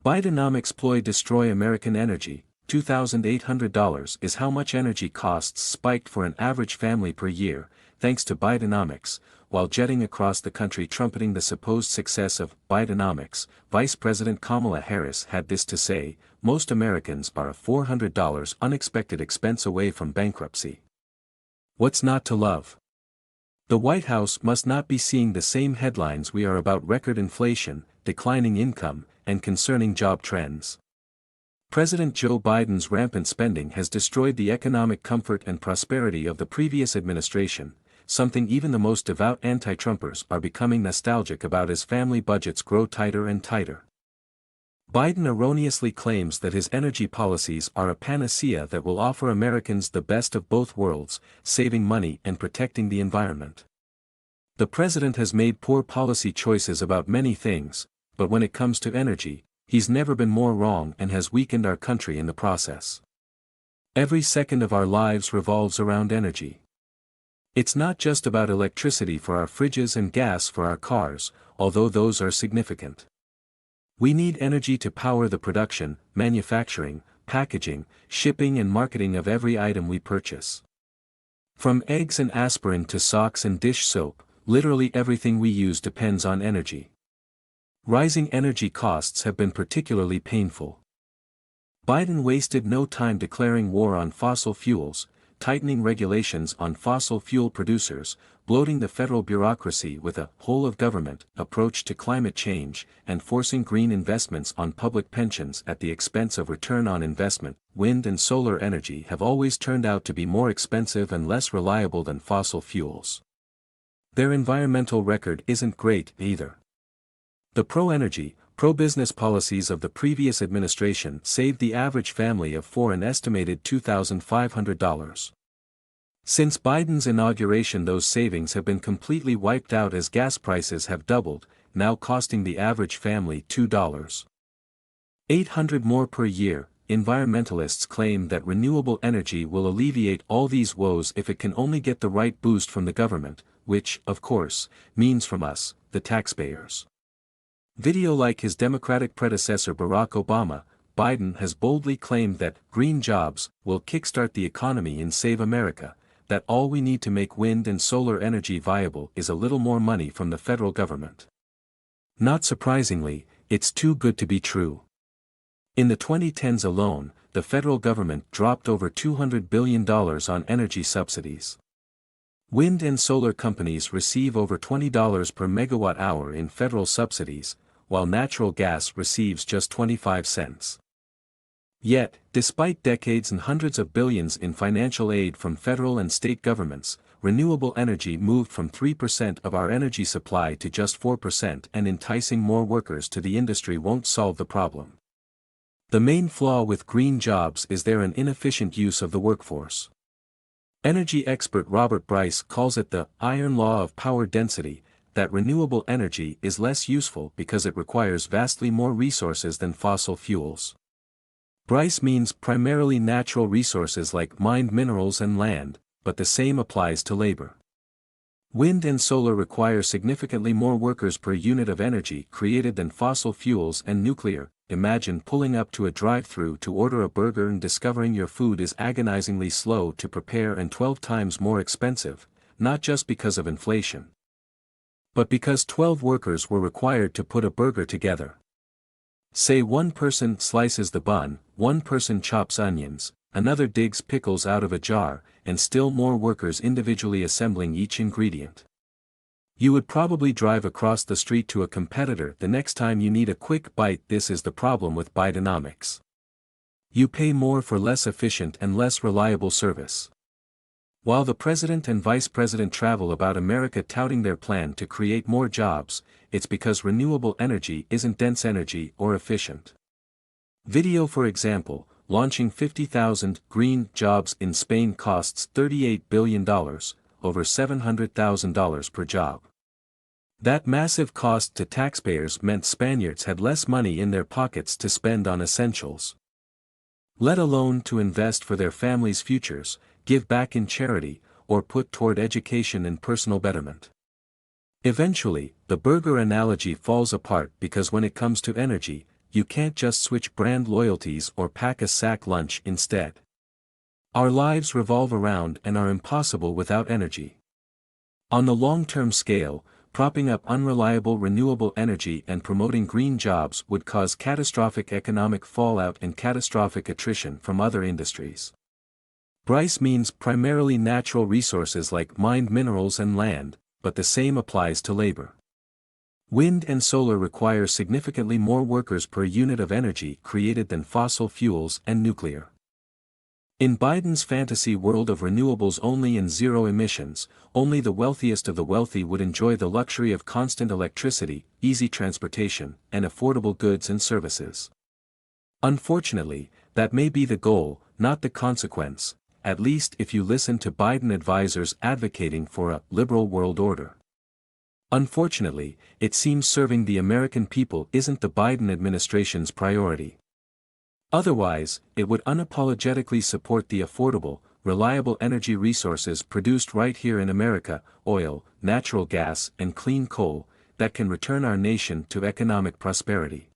Bidenomics ploy destroy American energy. $2,800 is how much energy costs spiked for an average family per year, thanks to Bidenomics. While jetting across the country trumpeting the supposed success of Bidenomics, Vice President Kamala Harris had this to say: most Americans are a $400 unexpected expense away from bankruptcy. What's not to love? The White House must not be seeing the same headlines we are about record inflation, declining income, and concerning job trends. President Joe Biden's rampant spending has destroyed the economic comfort and prosperity of the previous administration, something even the most devout anti-Trumpers are becoming nostalgic about as family budgets grow tighter and tighter. Biden erroneously claims that his energy policies are a panacea that will offer Americans the best of both worlds, saving money and protecting the environment. The president has made poor policy choices about many things, but when it comes to energy, he's never been more wrong and has weakened our country in the process. Every second of our lives revolves around energy. It's not just about electricity for our fridges and gas for our cars, although those are significant. We need energy to power the production, manufacturing, packaging, shipping and marketing of every item we purchase. From eggs and aspirin to socks and dish soap, literally everything we use depends on energy. Rising energy costs have been particularly painful. Biden wasted no time declaring war on fossil fuels, tightening regulations on fossil fuel producers, bloating the federal bureaucracy with a whole-of-government approach to climate change, and forcing green investments on public pensions at the expense of return on investment. Wind and solar energy have always turned out to be more expensive and less reliable than fossil fuels. Their environmental record isn't great either. The pro-energy, pro-business policies of the previous administration saved the average family of four an estimated $2,500. Since Biden's inauguration, those savings have been completely wiped out as gas prices have doubled, now costing the average family $2,800 more per year. Environmentalists claim that renewable energy will alleviate all these woes if it can only get the right boost from the government, which, of course, means from us, the taxpayers. Video like his Democratic predecessor Barack Obama, Biden has boldly claimed that green jobs will kickstart the economy and save America, that all we need to make wind and solar energy viable is a little more money from the federal government. Not surprisingly, it's too good to be true. In the 2010s alone, the federal government dropped over $200 billion on energy subsidies. Wind and solar companies receive over $20 per megawatt hour in federal subsidies, while natural gas receives just 25 cents. Yet, despite decades and hundreds of billions in financial aid from federal and state governments, renewable energy moved from 3% of our energy supply to just 4%, and enticing more workers to the industry won't solve the problem. The main flaw with green jobs is their inefficient use of the workforce. Energy expert Robert Bryce calls it the iron law of power density, that renewable energy is less useful because it requires vastly more resources than fossil fuels. Bryce means primarily natural resources like mined minerals and land, but the same applies to labor. Wind and solar require significantly more workers per unit of energy created than fossil fuels and nuclear. Imagine pulling up to a drive-thru to order a burger and discovering your food is agonizingly slow to prepare and 12 times more expensive, not just because of inflation, but because 12 workers were required to put a burger together. Say one person slices the bun, one person chops onions, another digs pickles out of a jar, and still more workers individually assembling each ingredient. You would probably drive across the street to a competitor the next time you need a quick bite. This is the problem with Bidenomics. You pay more for less efficient and less reliable service. While the president and vice president travel about America touting their plan to create more jobs, it's because renewable energy isn't dense energy or efficient. Video, for example, launching 50,000 green jobs in Spain costs $38 billion, over $700,000 per job. That massive cost to taxpayers meant Spaniards had less money in their pockets to spend on essentials, let alone to invest for their families' futures, give back in charity, or put toward education and personal betterment. Eventually, the burger analogy falls apart because when it comes to energy, you can't just switch brand loyalties or pack a sack lunch instead. Our lives revolve around and are impossible without energy. On the long-term scale, propping up unreliable renewable energy and promoting green jobs would cause catastrophic economic fallout and catastrophic attrition from other industries. Bryce means primarily natural resources like mined minerals and land, but the same applies to labor. Wind and solar require significantly more workers per unit of energy created than fossil fuels and nuclear. In Biden's fantasy world of renewables only and zero emissions, only the wealthiest of the wealthy would enjoy the luxury of constant electricity, easy transportation, and affordable goods and services. Unfortunately, that may be the goal, not the consequence, at least if you listen to Biden advisors advocating for a liberal world order. Unfortunately, it seems serving the American people isn't the Biden administration's priority. Otherwise, it would unapologetically support the affordable, reliable energy resources produced right here in America, oil, natural gas, and clean coal, that can return our nation to economic prosperity.